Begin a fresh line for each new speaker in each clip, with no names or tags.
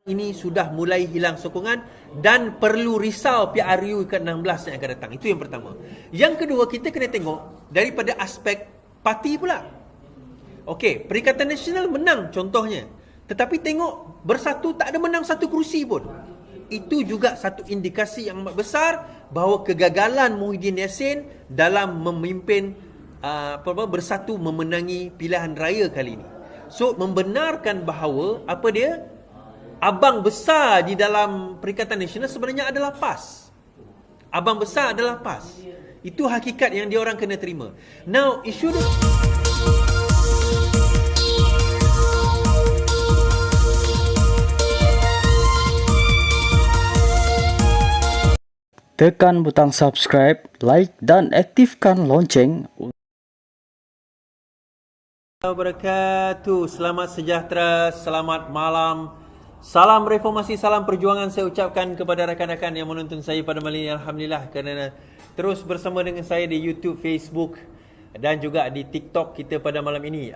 ini sudah mulai hilang sokongan dan perlu risau PRU ke-16 yang akan datang. Itu yang pertama. Yang kedua, kita kena tengok daripada aspek parti pula. Okey, Perikatan Nasional menang contohnya. Tetapi tengok Bersatu tak ada menang satu kerusi pun. Itu juga satu indikasi yang amat besar bahawa kegagalan Muhyiddin Yassin dalam memimpin Bersatu memenangi pilihan raya kali ini. So, membenarkan bahawa apa dia? Abang besar di dalam Perikatan Nasional sebenarnya adalah PAS. Abang besar adalah PAS. Itu hakikat yang dia orang kena terima. Now, isu dia...
Tekan butang subscribe, like dan aktifkan lonceng.
Wabarakatuh. Selamat sejahtera, selamat malam. Salam reformasi, salam perjuangan saya ucapkan kepada rakan-rakan yang menonton saya pada malam ini. Alhamdulillah kerana terus bersama dengan saya di YouTube, Facebook dan juga di TikTok kita pada malam ini.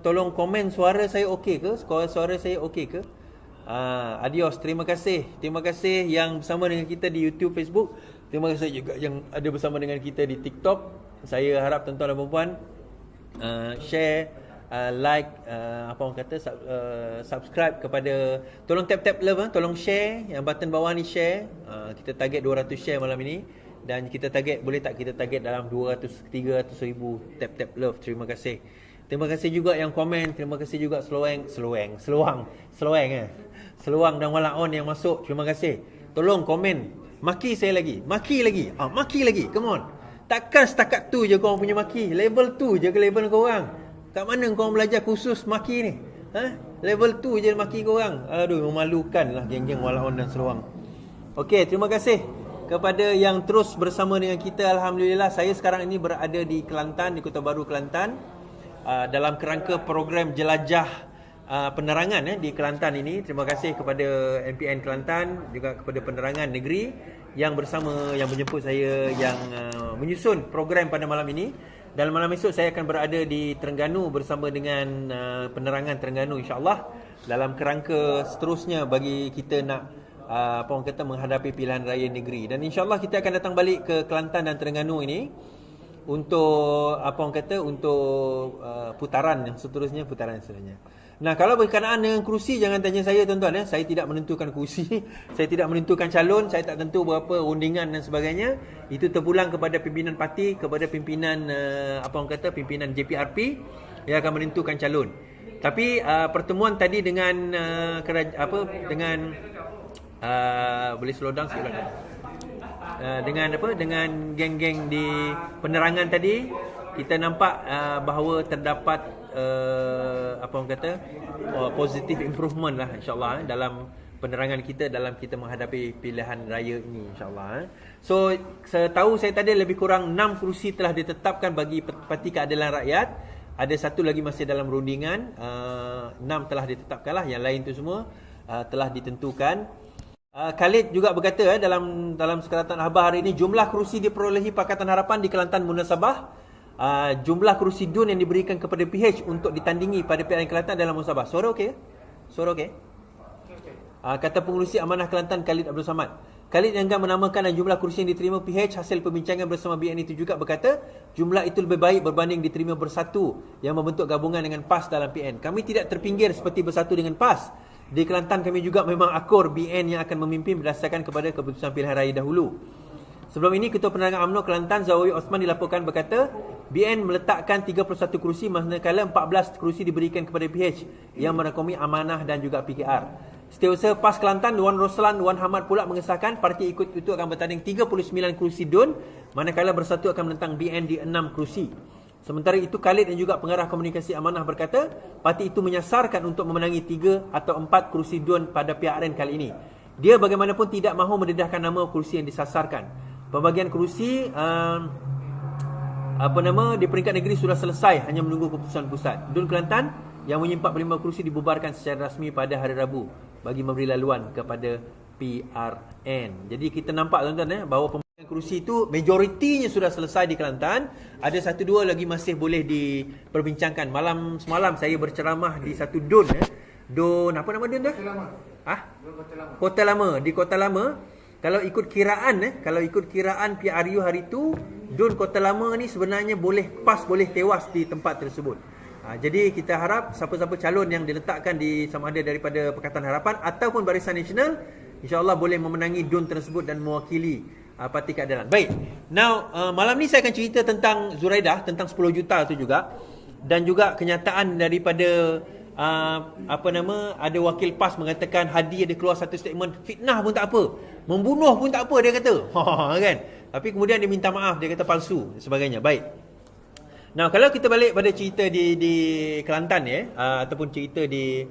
Tolong komen suara saya okey ke? Suara saya okey ke? Adios, terima kasih. Terima kasih yang bersama dengan kita di YouTube, Facebook. Terima kasih juga yang ada bersama dengan kita di TikTok. Saya harap tuan-tuan dan puan share, like, apa orang kata, subscribe kepada, tolong tap love, tolong share yang button bawah ni, share. Kita target 200 share malam ini dan kita target, boleh tak kita target dalam 200-300 ribu tap love. Terima kasih. Terima kasih juga yang komen. Terima kasih juga Seluang dan Walaon yang masuk. Terima kasih. Tolong komen. Maki saya lagi. Maki lagi. Come on. Takkan setakat tu je korang punya maki. Level tu je ke level korang? Kat mana korang belajar khusus maki ni? Level tu je maki korang. Aduh, memalukan lah geng-geng Walaon dan Seluang. Okey, terima kasih kepada yang terus bersama dengan kita. Alhamdulillah, saya sekarang ini berada di Kelantan, di Kota Baru, Kelantan, dalam kerangka program jelajah penerangan di Kelantan ini. Terima kasih kepada MPN Kelantan, juga kepada Penerangan Negeri yang bersama, yang menjemput saya, yang menyusun program pada malam ini. Dan malam esok saya akan berada di Terengganu bersama dengan Penerangan Terengganu, insya-Allah, dalam kerangka seterusnya bagi kita nak apa orang kata, menghadapi pilihan raya negeri. Dan insya-Allah kita akan datang balik ke Kelantan dan Terengganu ini untuk apa orang kata, untuk putaran yang seterusnya. Nah, kalau berkenaan dengan kerusi, jangan tanya saya tuan-tuan. Saya tidak menentukan kerusi. Saya tidak menentukan calon. Saya tak tentu berapa rundingan dan sebagainya. Itu terpulang kepada pimpinan parti, kepada pimpinan apa orang kata, pimpinan JPRP yang akan menentukan calon. Tapi pertemuan tadi dengan boleh slow down sikit. Dengan geng-geng di penerangan tadi, kita nampak bahawa terdapat apa orang kata, positive improvement lah, insya-Allah, dalam penerangan kita dalam kita menghadapi pilihan raya ini, insya-Allah. So, setahu saya tadi lebih kurang 6 kerusi telah ditetapkan bagi Parti Keadilan Rakyat. Ada satu lagi masih dalam rundingan. 6 telah ditetapkan lah, yang lain tu semua telah ditentukan. Khalid juga berkata dalam sekatan khabar hari ini, jumlah kerusi diperolehi Pakatan Harapan di Kelantan Munasabah, jumlah kerusi DUN yang diberikan kepada PH untuk ditandingi pada PRN Kelantan dalam musabah. Suara okey? Suara okey? Kata pengurusi Amanah Kelantan Khalid Abdul Samad. Khalid yang menamakan jumlah kerusi yang diterima PH hasil perbincangan bersama BN itu juga berkata jumlah itu lebih baik berbanding diterima Bersatu yang membentuk gabungan dengan PAS dalam PN. Kami tidak terpinggir seperti Bersatu dengan PAS. Di Kelantan kami juga memang akur BN yang akan memimpin berdasarkan kepada keputusan pilihan raya dahulu. Sebelum ini, Ketua Penerangan UMNO Kelantan Zawawi Osman dilaporkan berkata BN meletakkan 31 kerusi manakala 14 kerusi diberikan kepada PH yang merangkumi Amanah dan juga PKR. Setiausaha PAS Kelantan Wan Roslan Wan Hamad pula mengesahkan parti ikut itu akan bertanding 39 kerusi DUN, manakala Bersatu akan menentang BN di 6 kerusi. Sementara itu, Khalid dan juga pengarah komunikasi Amanah berkata parti itu menyasarkan untuk memenangi 3 atau 4 kerusi DUN pada PRN kali ini. Dia bagaimanapun tidak mahu mendedahkan nama kerusi yang disasarkan. Pembagian kerusi di peringkat negeri sudah selesai, hanya menunggu keputusan pusat. DUN Kelantan yang menyimpan 45 kerusi dibubarkan secara rasmi pada hari Rabu bagi memberi laluan kepada PRN. Jadi kita nampak tuan-tuan bahawa pembagian kerusi itu majoritinya sudah selesai di Kelantan. Ada 1-2 lagi masih boleh diperbincangkan. Semalam saya berceramah di satu DUN Apa nama Dun dah? Kota Lama. Di Kota Lama, kalau ikut kiraan PRU hari tu, Dun Kota Lama ni sebenarnya boleh tewas di tempat tersebut. Jadi kita harap siapa-siapa calon yang diletakkan di sama ada daripada Pakatan Harapan ataupun Barisan Nasional, insya-Allah boleh memenangi Dun tersebut dan mewakili Parti Keadilan. Baik. Now, malam ni saya akan cerita tentang Zuraidah, tentang 10 juta tu juga, dan juga kenyataan daripada ada wakil PAS mengatakan Hadi ada keluar satu statement, fitnah pun tak apa, membunuh pun tak apa, dia kata. Kan? Tapi kemudian dia minta maaf, dia kata palsu dan sebagainya. Baik. Now, kalau kita balik pada cerita di Kelantan ataupun cerita di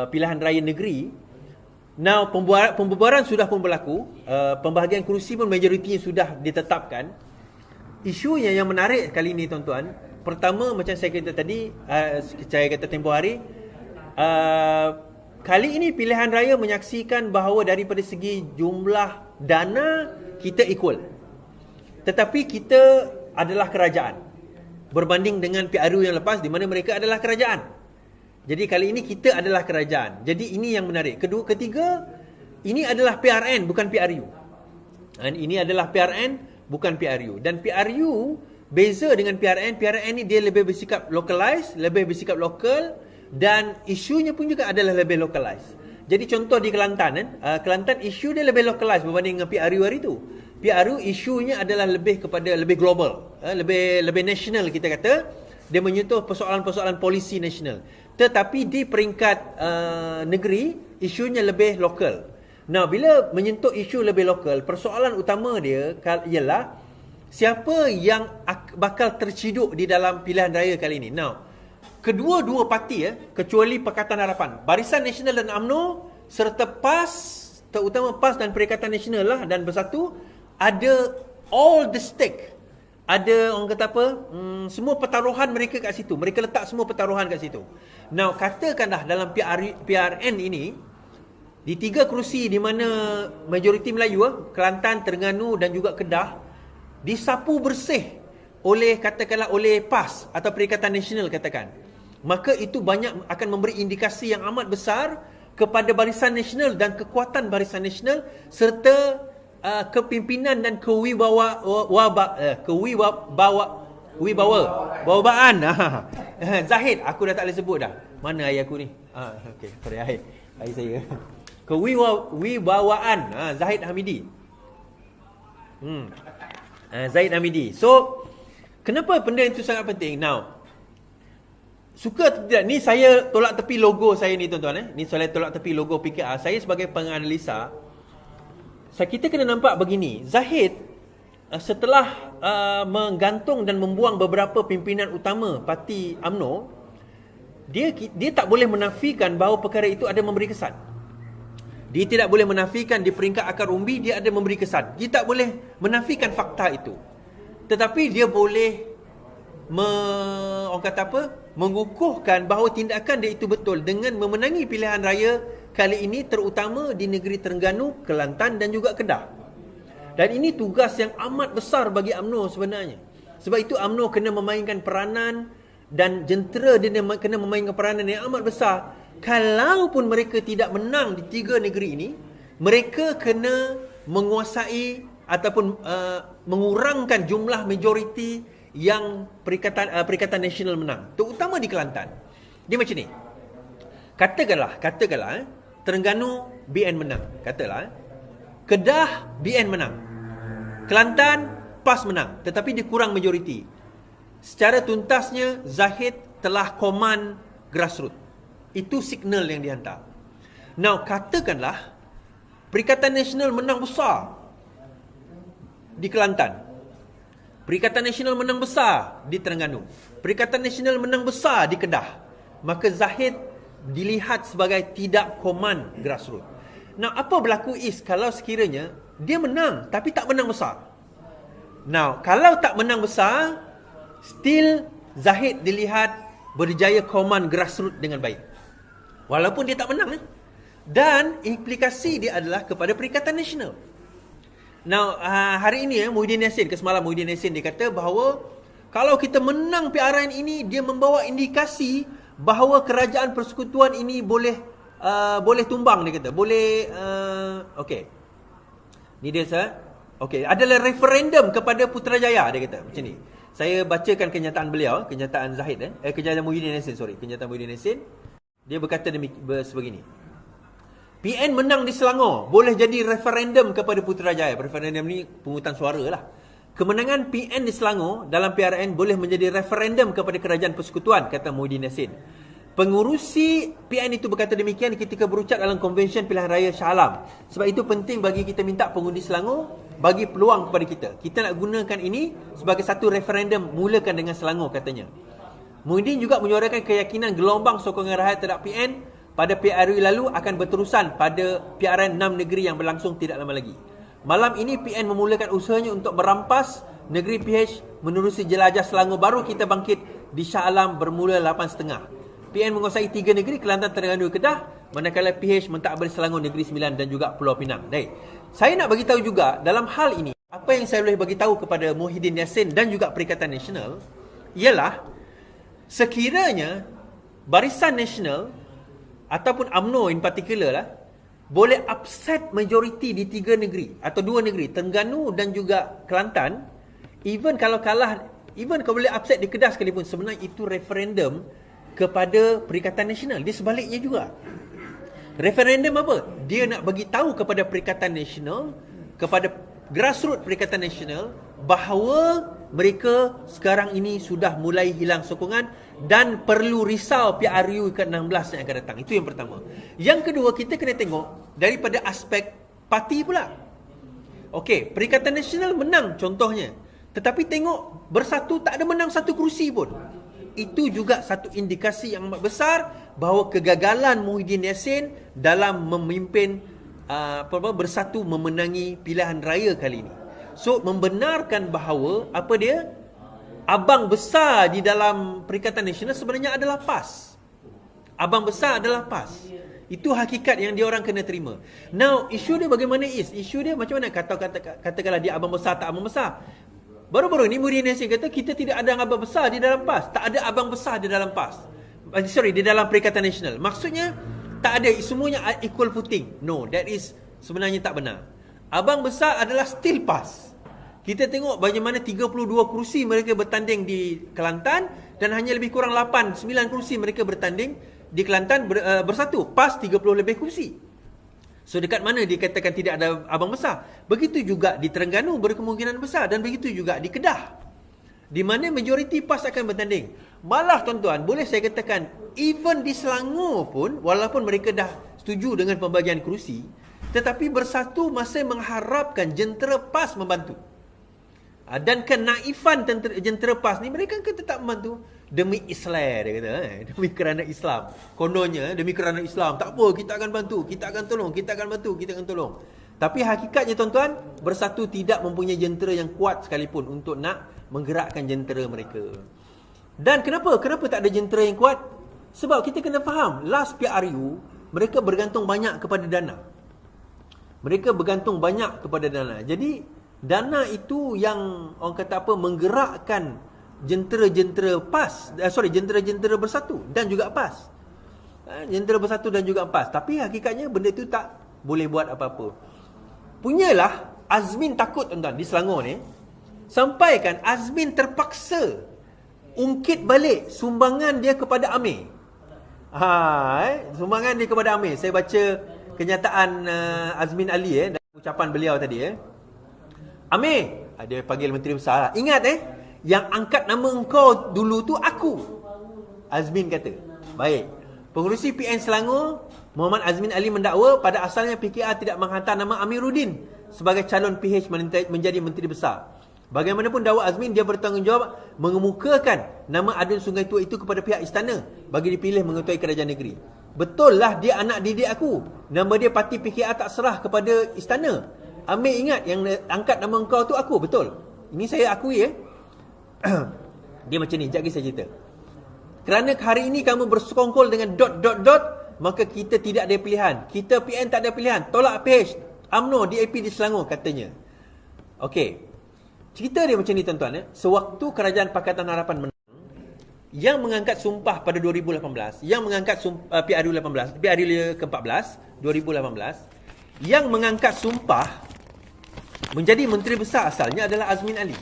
pilihan raya negeri, now pembubaran sudah pun berlaku, pembahagian kerusi pun majoriti sudah ditetapkan. Isu yang menarik kali ini tuan-tuan, pertama macam saya kata tadi, saya kata tempoh hari, kali ini pilihan raya menyaksikan bahawa daripada segi jumlah dana kita equal. Tetapi kita adalah kerajaan berbanding dengan PRU yang lepas di mana mereka adalah kerajaan. Jadi kali ini kita adalah kerajaan. Jadi ini yang menarik. Ketiga, ini adalah PRN bukan PRU. Ini adalah PRN bukan PRU. Dan PRU beza dengan PRN. PRN ni dia lebih bersikap localized, lebih bersikap lokal, dan isunya pun juga adalah lebih localized. Jadi contoh di Kelantan, Kelantan isu dia lebih localized berbanding dengan PRU hari tu. PRU isunya adalah lebih global, lebih national kita kata. Dia menyentuh persoalan-persoalan polisi nasional. Tetapi di peringkat negeri, isunya lebih lokal. Nah, bila menyentuh isu lebih lokal, persoalan utama dia ialah siapa yang bakal terciduk di dalam pilihan raya kali ini. Now, kedua-dua parti kecuali Pakatan Harapan, Barisan Nasional dan UMNO serta PAS, terutama PAS dan Perikatan Nasional lah dan Bersatu, ada all the stake. Ada orang kata apa? Semua pertaruhan mereka kat situ. Mereka letak semua pertaruhan kat situ. Now, katakanlah dalam PRN ini, di 3 kerusi di mana majoriti Melayu, Kelantan, Terengganu dan juga Kedah, disapu bersih oleh PAS atau Perikatan Nasional katakan. Maka itu banyak akan memberi indikasi yang amat besar kepada Barisan Nasional dan kekuatan Barisan Nasional serta kepimpinan dan kewibawaan. Zahid, aku dah tak boleh sebut dah. Mana ayah aku ni? Okey, sorry ayah saya. Kewibawaan Zahid Hamidi. Zahid Hamidi. So, kenapa benda itu sangat penting? Now, suka atau tidak, ni saya tolak tepi logo saya ni tuan-tuan. Ni saya tolak tepi logo PKR. Saya sebagai penganalisa, kita kena nampak begini. Zahid setelah menggantung dan membuang beberapa pimpinan utama parti UMNO, dia tak boleh menafikan bahawa perkara itu ada memberi kesan. Dia tidak boleh menafikan di peringkat akar umbi dia ada memberi kesan. Dia tak boleh menafikan fakta itu. Tetapi dia boleh mengukuhkan bahawa tindakan dia itu betul dengan memenangi pilihan raya kali ini, terutama di negeri Terengganu, Kelantan dan juga Kedah. Dan ini tugas yang amat besar bagi UMNO sebenarnya. Sebab itu UMNO kena memainkan peranan dan jentera dia kena memainkan peranan yang amat besar. Kalaupun mereka tidak menang di 3 negeri ini, mereka kena menguasai ataupun mengurangkan jumlah majoriti yang Perikatan Nasional menang, terutama di Kelantan. Dia macam ni. Katakanlah Terengganu BN menang, katalah Kedah BN menang, Kelantan PAS menang, tetapi dia kurang majoriti. Secara tuntasnya Zahid telah command grassroots. Itu signal yang dihantar. Now, katakanlah Perikatan Nasional menang besar di Kelantan, Perikatan Nasional menang besar di Terengganu, Perikatan Nasional menang besar di Kedah, maka Zahid dilihat sebagai tidak command grassroots. Now, apa berlaku kalau sekiranya dia menang tapi tak menang besar? Now, kalau tak menang besar, still Zahid dilihat berjaya command grassroots dengan baik, walaupun dia tak menang. Dan implikasi dia adalah kepada Perikatan Nasional. Now, hari ini Muhyiddin Yassin, semalam Muhyiddin Yassin dia kata bahawa kalau kita menang PRN ini, dia membawa indikasi bahawa kerajaan persekutuan ini boleh tumbang, dia kata. Boleh, okey. Ni dia adalah referendum kepada Putrajaya, dia kata macam ni. Saya bacakan kenyataan beliau, kenyataan Zahid kenyataan Muhyiddin Yassin. Dia berkata sebegini. PN menang di Selangor boleh jadi referendum kepada Putrajaya. Referendum ni pungutan suara lah. Kemenangan PN di Selangor dalam PRN boleh menjadi referendum kepada kerajaan persekutuan, kata Muhyiddin Yassin. Pengurusi PN itu berkata demikian ketika berucap dalam konvensyen pilihan raya Shah Alam. Sebab itu penting bagi kita minta pengundi Selangor bagi peluang kepada kita. Kita nak gunakan ini sebagai satu referendum, mulakan dengan Selangor, katanya. Muhyiddin juga menyuarakan keyakinan gelombang sokongan rakyat terhadap PN pada PRU lalu akan berterusan pada PRN 6 negeri yang berlangsung tidak lama lagi. Malam ini PN memulakan usahanya untuk merampas negeri PH menerusi jelajah Selangor. Baru kita bangkit di Shah Alam bermula 8.5. PN menguasai 3 negeri, Kelantan, Terengganu, Kedah, manakala PH mentadbir Selangor, Negeri Sembilan dan juga Pulau Pinang. Baik. Saya nak bagi tahu juga dalam hal ini, apa yang saya boleh bagi tahu kepada Muhyiddin Yassin dan juga Perikatan Nasional ialah sekiranya Barisan Nasional ataupun UMNO in particular lah boleh upset majoriti di 3 negeri atau 2 negeri, Terengganu dan juga Kelantan, even kalau boleh upset di Kedah sekalipun, sebenarnya itu referendum kepada Perikatan Nasional. Dia sebaliknya juga. Referendum apa? Dia nak bagi tahu kepada Perikatan Nasional, kepada grassroots Perikatan Nasional, bahawa mereka sekarang ini sudah mulai hilang sokongan dan perlu risau PRU ke-16 yang akan datang. Itu yang pertama. Yang kedua, kita kena tengok daripada aspek parti pula. Okey, Perikatan Nasional menang contohnya. Tetapi tengok Bersatu tak ada menang satu kerusi pun. Itu juga satu indikasi yang amat besar bahawa kegagalan Muhyiddin Yassin dalam memimpin Bersatu memenangi pilihan raya kali ini. So, membenarkan bahawa abang besar di dalam Perikatan Nasional sebenarnya adalah PAS. Abang besar adalah PAS. Itu hakikat yang dia orang kena terima. Now, isu dia bagaimana isu dia macam mana? Katakanlah dia abang besar tak abang besar. Baru-baru ni Muhyiddin Yassin kata kita tidak ada abang besar di dalam PAS. Tak ada abang besar di dalam PAS. Di dalam Perikatan Nasional. Maksudnya tak ada, semuanya equal footing. No, that is sebenarnya tak benar. Abang besar adalah still PAS. Kita tengok bagaimana 32 kerusi mereka bertanding di Kelantan dan hanya lebih kurang 8-9 kerusi mereka bertanding di Kelantan Bersatu. PAS 30 lebih kerusi. So dekat mana dikatakan tidak ada abang besar? Begitu juga di Terengganu berkemungkinan besar dan begitu juga di Kedah, di mana majoriti PAS akan bertanding. Malah tuan-tuan, boleh saya katakan even di Selangor pun, walaupun mereka dah setuju dengan pembagian kerusi, tetapi Bersatu masih mengharapkan jentera PAS membantu. Dan kenaifan jentera PAS ni, mereka kata tak membantu demi Islam, dia kata, demi kerana Islam. Kononnya demi kerana Islam, tak apa, kita akan bantu, kita akan tolong, kita akan bantu, kita akan tolong. Tapi hakikatnya tuan-tuan, Bersatu tidak mempunyai jentera yang kuat sekalipun untuk nak menggerakkan jentera mereka. Dan kenapa tak ada jentera yang kuat? Sebab kita kena faham, last PRU mereka bergantung banyak kepada dana. Jadi dana itu yang orang kata menggerakkan jentera-jentera PAS, jentera-jentera Bersatu dan juga PAS. Jentera Bersatu dan juga PAS. Tapi hakikatnya benda itu tak boleh buat apa-apa. Punyalah Azmin takut tuan-tuan di Selangor ni, sampai kan Azmin terpaksa ungkit balik sumbangan dia kepada Amir. Sumbangan dia kepada Amir. Saya baca kenyataan Azmin Ali dan ucapan beliau tadi. Amir, dia panggil Menteri Besar lah. Ingat yang angkat nama engkau dulu tu aku. Azmin kata. Baik. Pengurusi PN Selangor Muhammad Azmin Ali mendakwa pada asalnya PKR tidak menghantar nama Amiruddin sebagai calon PH menjadi Menteri Besar. Bagaimanapun dakwa Azmin, dia bertanggungjawab mengemukakan nama Adun Sungai Tua itu kepada pihak istana bagi dipilih mengetuai kerajaan negeri. Betul lah dia anak didik aku. Nama dia parti PKR tak serah kepada istana. Amir ingat yang angkat nama engkau tu aku. Betul. Ini saya akui Dia macam ni, sekejap lagi saya cerita. Kerana hari ini kamu bersekongkol dengan ... maka kita tidak ada pilihan. Kita PN tak ada pilihan. Tolak PH, UMNO, DAP di Selangor, katanya. Okey. Cerita dia macam ni tuan-tuan. Sewaktu Kerajaan Pakatan Harapan menang, yang mengangkat sumpah pada 2018, yang mengangkat PRU 18, PRU ke-14 2018, yang mengangkat sumpah menjadi Menteri Besar asalnya adalah Azmin Ali.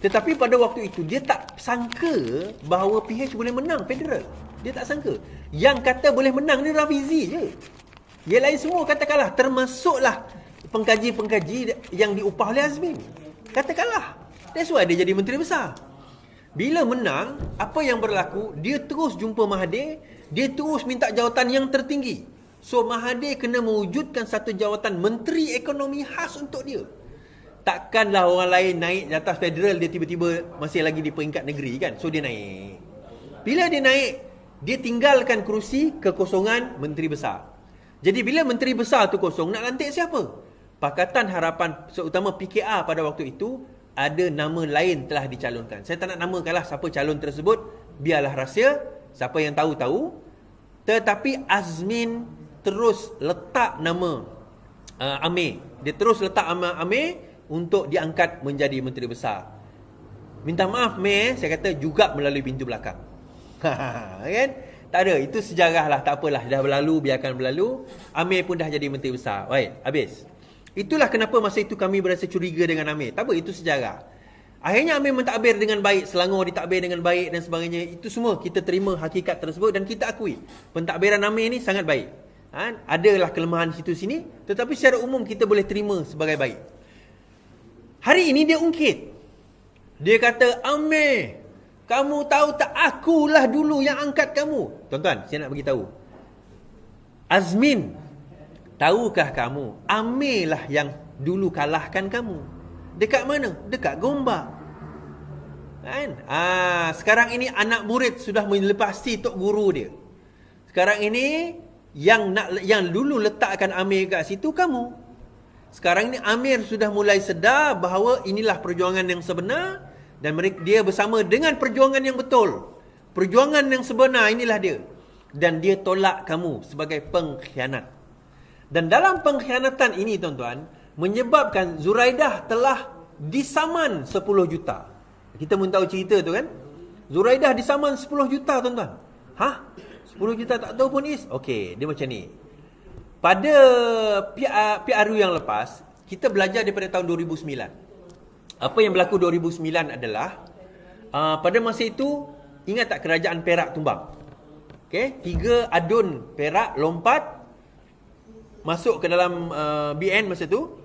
Tetapi pada waktu itu dia tak sangka bahawa PH boleh menang federal. Dia tak sangka. Yang kata boleh menang ni Rafizi je. Yang lain semua kata kalah, termasuklah pengkaji-pengkaji yang diupah oleh Azmin. Kata kalah. That's why dia jadi Menteri Besar. Bila menang, apa yang berlaku? Dia terus jumpa Mahathir, dia terus minta jawatan yang tertinggi. So Mahathir kena mewujudkan satu jawatan Menteri Ekonomi khas untuk dia. Takkanlah orang lain naik di atas federal, dia tiba-tiba masih lagi di peringkat negeri kan. So dia naik. Bila dia naik, dia tinggalkan kerusi kekosongan Menteri Besar. Jadi bila Menteri Besar tu kosong, nak lantik siapa? Pakatan Harapan, seutama PKR pada waktu itu, ada nama lain telah dicalonkan. Saya tak nak namakanlah siapa calon tersebut, biarlah rahsia, siapa yang tahu-tahu. Tetapi Azmin terus letak nama Amir. Dia terus letak nama Amir untuk diangkat menjadi Menteri Besar. Minta maaf Meh, saya kata juga melalui pintu belakang. Kan? Tak ada, itu sejarah lah, tak apalah, dah berlalu, biarkan berlalu. Amir pun dah jadi Menteri Besar. Baik, habis. Itulah kenapa masa itu kami berasa curiga dengan Amir. Tak apa, itu sejarah. Akhirnya Amir mentadbir dengan baik, Selangor ditadbir dengan baik dan sebagainya. Itu semua kita terima hakikat tersebut dan kita akui pentadbiran Amir ni sangat baik. Adalah kelemahan situ sini, tetapi secara umum kita boleh terima sebagai baik. Hari ini dia ungkit. Dia kata, Amir, kamu tahu tak, akulah dulu yang angkat kamu. Tuan-tuan, saya nak beritahu. Azmin, tahukah kamu, Amir lah yang dulu kalahkan kamu. Dekat mana? Dekat Gombak. Kan? Sekarang ini anak murid sudah melepasi tok guru dia. Sekarang ini yang dulu letakkan Amir kat situ kamu. Sekarang ini Amir sudah mulai sedar bahawa inilah perjuangan yang sebenar dan dia bersama dengan perjuangan yang betul. Perjuangan yang sebenar inilah dia. Dan dia tolak kamu sebagai pengkhianat. Dan dalam pengkhianatan ini tuan-tuan, menyebabkan Zuraidah telah disaman 10 juta. Kita pun tahu cerita tu kan. Zuraidah disaman 10 juta tuan-tuan. 10 juta tak tahu pun Is. Okey, dia macam ni. Pada PRU yang lepas, kita belajar daripada tahun 2009. Apa yang berlaku 2009 adalah, pada masa itu, ingat tak kerajaan Perak tumbang? Okay? 3 adun Perak lompat masuk ke dalam BN masa tu,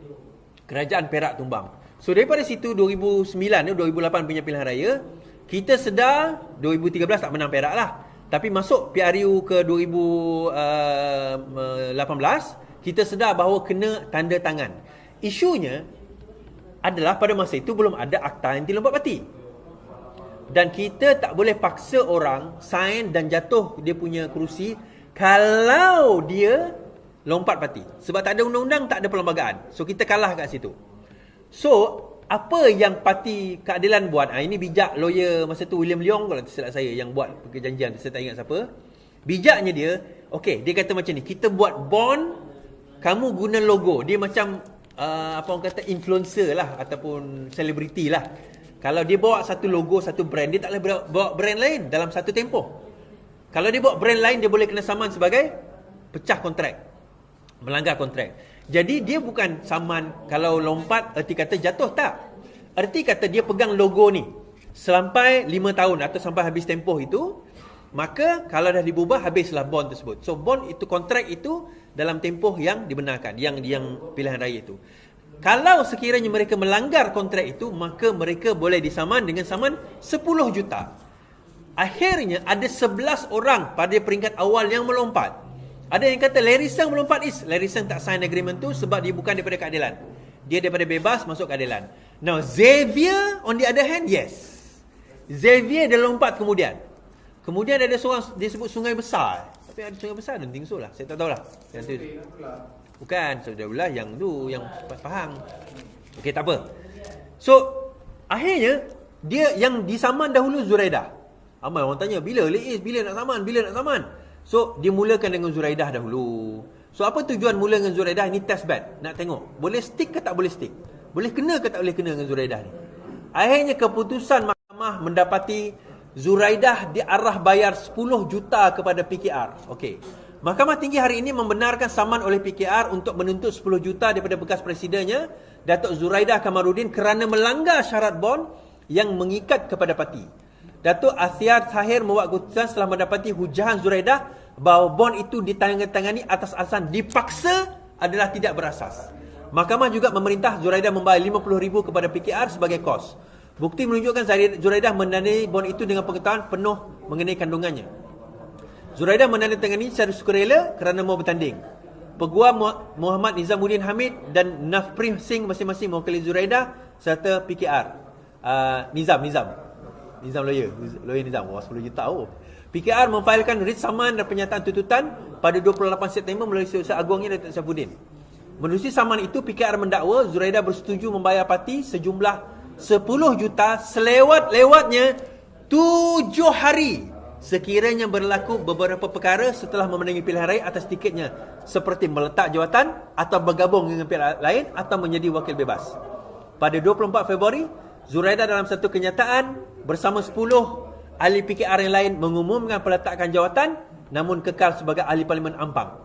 kerajaan Perak tumbang. So daripada situ 2009 2008 punya pilihan raya, kita sedar 2013 tak menang Perak lah. Tapi masuk PRU ke 2018, kita sedar bahawa kena tanda tangan. Isunya adalah pada masa itu belum ada Akta Anti Lompat Parti. Dan kita tak boleh paksa orang sign dan jatuh dia punya kerusi kalau dia lompat parti. Sebab tak ada undang-undang, tak ada perlembagaan. So kita kalah kat situ. So apa yang Parti Keadilan buat, ini bijak lawyer masa tu William Leong kalau tersilap saya yang buat perjanjian, saya tak ingat siapa. Bijaknya dia, okey, dia kata macam ni, kita buat bond, kamu guna logo. Dia macam apa orang kata, influencer lah ataupun selebriti lah. Kalau dia bawa satu logo, satu brand, dia tak boleh bawa brand lain dalam satu tempoh. Kalau dia bawa brand lain, dia boleh kena saman sebagai pecah kontrak, melanggar kontrak. Jadi dia bukan saman kalau lompat erti kata jatuh, tak. Erti kata dia pegang logo ni sampai 5 tahun atau sampai habis tempoh itu, maka kalau dah diubah habislah bond tersebut. So bond itu, kontrak itu dalam tempoh yang dibenarkan, yang pilihan raya itu. Kalau sekiranya mereka melanggar kontrak itu, maka mereka boleh disaman dengan saman 10 juta. Akhirnya ada 11 orang pada peringkat awal yang melompat. Ada yang kata Larry Seng melompat Is. Larry Seng tak sign agreement tu sebab dia bukan daripada keadilan. Dia daripada bebas masuk keadilan. Now Xavier on the other hand, yes. Xavier dia lompat kemudian. Kemudian ada seorang dia sebut Sungai Besar. Tapi ada Sungai Besar, don't think so lah. Saya tak tahulah. Yang tu bukan Saudarullah yang tu, yang Pahang. Okey, tak apa. So akhirnya dia yang disaman dahulu Zuraidah. Ramai orang tanya, bila Is, bila nak saman? So, dia mulakan dengan Zuraidah dahulu. So, apa tujuan mula dengan Zuraidah? Ini test bed. Nak tengok, boleh stick ke tak boleh stick? Boleh kena ke tak boleh kena dengan Zuraidah ni? Akhirnya keputusan mahkamah mendapati Zuraidah diarah bayar 10 juta kepada PKR. Okey. Mahkamah Tinggi hari ini membenarkan saman oleh PKR untuk menuntut 10 juta daripada bekas presidennya, Datuk Zuraidah Kamaruddin, kerana melanggar syarat bond yang mengikat kepada parti. Datuk Athiar Tahir membuat keputusan setelah mendapati hujahan Zuraidah bahawa bond itu ditandatangani atas alasan dipaksa adalah tidak berasas. Mahkamah juga memerintah Zuraidah membayar RM50,000 kepada PKR sebagai kos. Bukti menunjukkan Zuraidah mendanai bond itu dengan pengetahuan penuh mengenai kandungannya. Zuraidah menandatangani secara sukarela kerana mahu bertanding. Peguam Muhammad Nizamuddin Hamid dan Nafprim Singh masing-masing mewakili Zuraidah serta PKR. Nizam lawyer Nizam. Wah, 10 juta. PKR memfailkan writ saman dan penyataan tuntutan pada 28 September melalui Setiausaha Agungnya Datuk Saifuddin. Menerusi saman itu, PKR mendakwa Zuraidah bersetuju membayar parti sejumlah 10 juta selewat-lewatnya 7 hari sekiranya berlaku beberapa perkara setelah memenangi pilihan raya atas tiketnya, seperti meletak jawatan atau bergabung dengan pihak lain atau menjadi wakil bebas. Pada 24 Februari, Zuraidah dalam satu kenyataan bersama 10 ahli PKR yang lain mengumumkan peletakan jawatan namun kekal sebagai ahli Parlimen Ampang.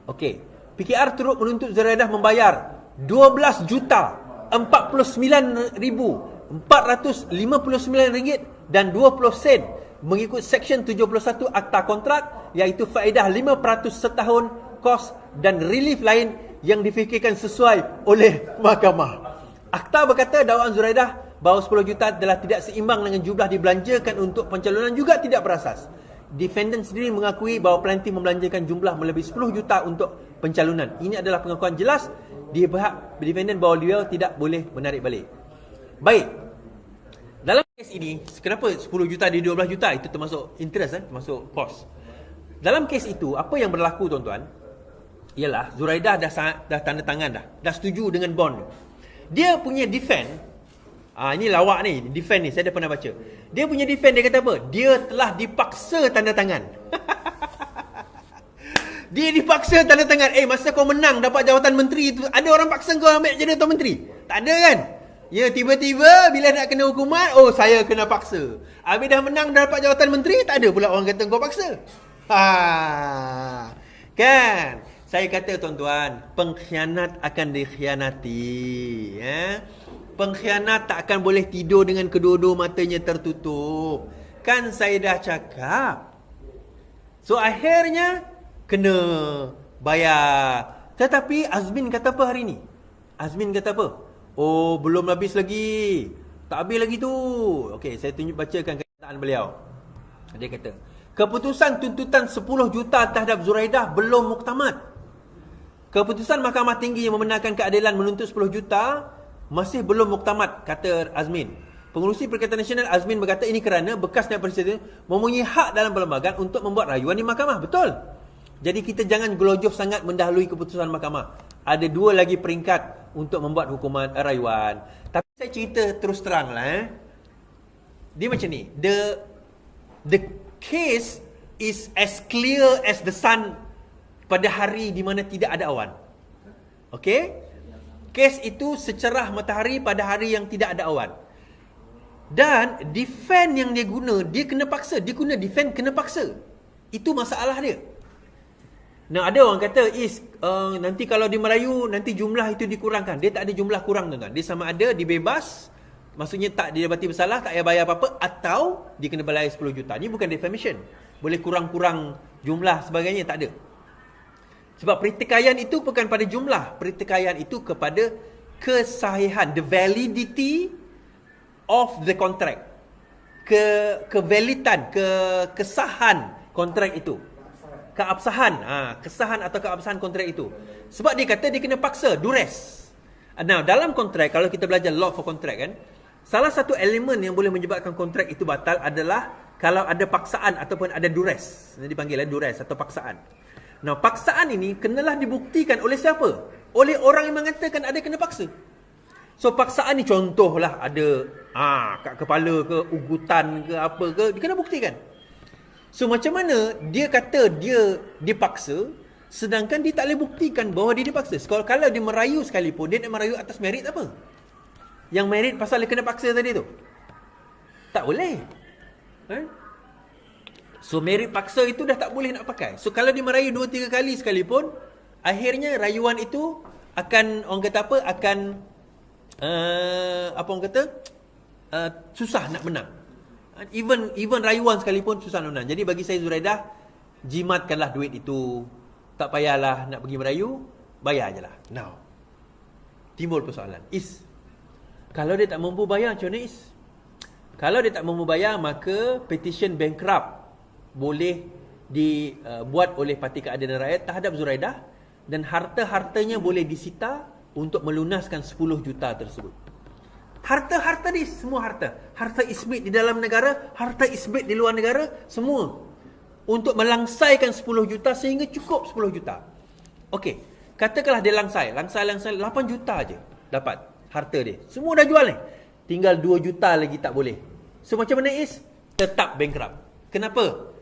Okey, PKR turut menuntut Zuraidah membayar 12 juta 49,459 ringgit dan 20 sen mengikut Seksyen 71 Akta Kontrak, iaitu faedah 5% setahun, kos dan relief lain yang difikirkan sesuai oleh mahkamah. Akta berkata dakwaan Zuraidah bahawa 10 juta adalah tidak seimbang dengan jumlah dibelanjakan untuk pencalonan juga tidak berasas. Defendant sendiri mengakui bahawa pelanti membelanjakan jumlah melebihi 10 juta untuk pencalonan. Ini adalah pengakuan jelas di pihak defendant bahawa dia tidak boleh menarik balik. Baik. Dalam kes ini, kenapa 10 juta di 12 juta? Itu termasuk interest, termasuk cost. Dalam kes itu, apa yang berlaku tuan-tuan? Ialah Zuraidah dah tanda tangan dah setuju dengan bond. Dia punya defend, ini lawak ni, defend ni, saya dah pernah baca. Dia punya defend, dia kata apa? Dia telah dipaksa tanda tangan. Dia dipaksa tanda tangan. Masa kau menang dapat jawatan menteri tu, ada orang paksa kau ambil jadi tuan menteri? Tak ada kan? Ya, tiba-tiba bila nak kena hukuman, saya kena paksa. Habis dah menang dah dapat jawatan menteri, tak ada pula orang kata kau paksa. Kan? Saya kata tuan-tuan, pengkhianat akan dikhianati. Pengkhianat tak akan boleh tidur dengan kedua-dua matanya tertutup. Kan saya dah cakap. So akhirnya kena bayar. Tetapi Azmin kata apa hari ni? Azmin kata apa? Belum habis lagi. Tak habis lagi tu. Okey, saya bacakan kenyataan beliau. Dia kata, keputusan tuntutan 10 juta terhadap Zuraidah belum muktamad. Keputusan Mahkamah Tinggi yang membenarkan keadilan menuntut 10 juta masih belum muktamad, kata Azmin. Pengurusi Perikatan Nasional Azmin berkata ini kerana bekas Naib Presiden mempunyai hak dalam perlembagaan untuk membuat rayuan di mahkamah. Betul. Jadi kita jangan gelojoh sangat mendahului keputusan mahkamah. Ada 2 lagi peringkat untuk membuat hukuman rayuan. Tapi saya cerita terus terang lah. Dia macam ni. The case is as clear as the sun pada hari di mana tidak ada awan. Okey? Kes itu secerah matahari pada hari yang tidak ada awan. Dan defend yang dia guna, dia kena paksa. Dia guna defend kena paksa. Itu masalah dia. Nah, ada orang kata nanti kalau dia merayu nanti jumlah itu dikurangkan. Dia tak ada jumlah kurang tuan-tuan. Dia sama ada dibebas, maksudnya tak didapati bersalah, tak payah bayar apa-apa, atau dia kena bayar 10 juta. Ini bukan defamation. Boleh kurang-kurang jumlah sebagainya, tak ada. Sebab pertikaian itu bukan pada jumlah. Pertikaian itu kepada kesahihan, the validity of the contract. Kevalidan, kesahan kontrak itu. Keabsahan, kesahan atau keabsahan kontrak itu. Sebab dia kata dia kena paksa, duress. Now, dalam kontrak, kalau kita belajar law for contract kan, salah satu elemen yang boleh menyebabkan kontrak itu batal adalah kalau ada paksaan ataupun ada duress. Ini dipanggil duress atau paksaan. Now, paksaan ini kenalah dibuktikan oleh siapa? Oleh orang yang mengatakan ada kena paksa. So, paksaan ni contohlah ada kat kepala ke, ugutan ke, apa ke, dia kena buktikan. So macam mana dia kata dia dipaksa sedangkan dia tak boleh buktikan bahawa dia dipaksa. Kalau dia merayu sekalipun, dia nak merayu atas merit apa? Yang merit pasal dia kena paksa tadi tu? Tak boleh. So merit paksa itu dah tak boleh nak pakai. So kalau dia merayu 2-3 kali sekalipun, akhirnya rayuan itu akan, orang kata apa, akan apa orang kata, susah nak menang. Even rayuan sekalipun susah nak menang. Jadi bagi saya, Zuraidah, jimatkanlah duit itu. Tak payahlah nak pergi merayu, bayar je lah. Now, timbul persoalan. Kalau dia tak mampu bayar, macam mana Kalau dia tak mampu bayar, maka petition bankrupt boleh dibuat oleh Parti Keadilan Rakyat terhadap Zuraidah, dan harta-hartanya boleh disita untuk melunaskan 10 juta tersebut. Harta-harta ni, semua harta. Harta isbit di dalam negara, harta isbit di luar negara, semua. Untuk melangsaikan 10 juta sehingga cukup 10 juta. Okey, katakanlah dia langsai 8 juta je dapat harta dia. Semua dah jual ni. Tinggal 2 juta lagi tak boleh. So macam mana tetap bankrupt. Kenapa?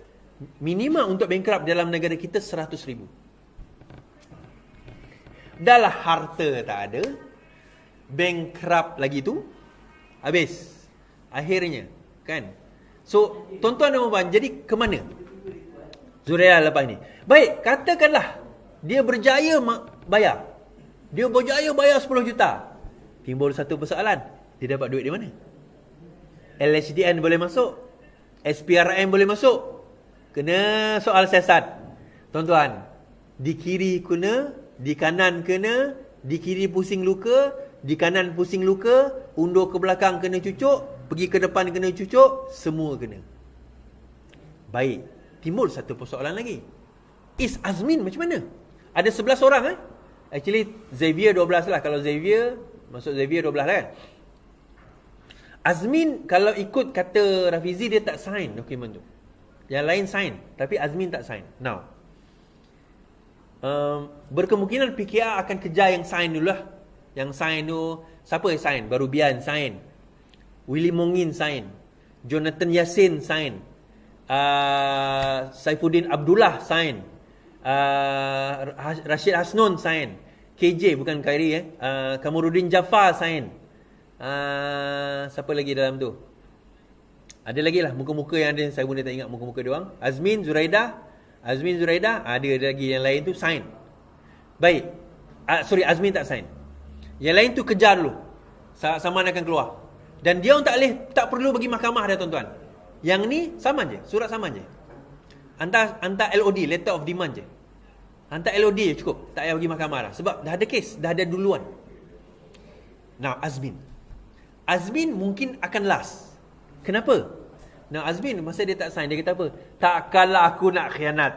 Minima untuk bankrupt dalam negara kita 100,000. Dah lah harta tak ada, bankrupt lagi tu, habis. Akhirnya, kan? So, tuan-tuan dan puan-puan, jadi ke mana Zuraidah lepas ni? Baik, katakanlah dia berjaya bayar. Dia berjaya bayar 10 juta. Timbul satu persoalan. Dia dapat duit di mana? LHDN boleh masuk, SPRM boleh masuk. Kena soal siasat. Tuan-tuan, di kiri kena, di kanan kena, di kiri pusing luka, di kanan pusing luka, undur ke belakang kena cucuk, pergi ke depan kena cucuk, semua kena. Baik, timbul satu persoalan lagi. Azmin macam mana? Ada 11 orang Actually Xavier 12 lah. Kalau Xavier, masuk Xavier 12 lah kan. Azmin kalau ikut kata Rafizi, dia tak sign dokumen tu. Yang lain sign, tapi Azmin tak sign. Now, berkemungkinan PKR akan kejar yang sign dulu lah. Yang sign tu, siapa yang sign? Baru Bian sign, Willy Mongin sign, Jonathan Yassin sign, Saifuddin Abdullah sign, Rashid Hasnon sign, KJ bukan Khairi Kamarudin Jaafar sign. Siapa lagi dalam tu? Ada lagi lah muka-muka yang ada, saya pun tak ingat muka-muka dia orang. Azmin, Zuraidah, ada lagi yang lain tu sign. Baik. Azmin tak sign. Yang lain tu kejar dulu. Saman akan keluar. Dan dia tak perlu bagi mahkamah dah, tuan-tuan. Yang ni saman je, surat saman je. Hantar LOD, letter of demand je. Hantar LOD je cukup, tak payah bagi mahkamah dah. Sebab dah ada kes, dah ada duluan. Now, Azmin mungkin akan last. Kenapa? Now, Azmin masa dia tak sign, dia kata apa? Takkanlah aku nak khianat.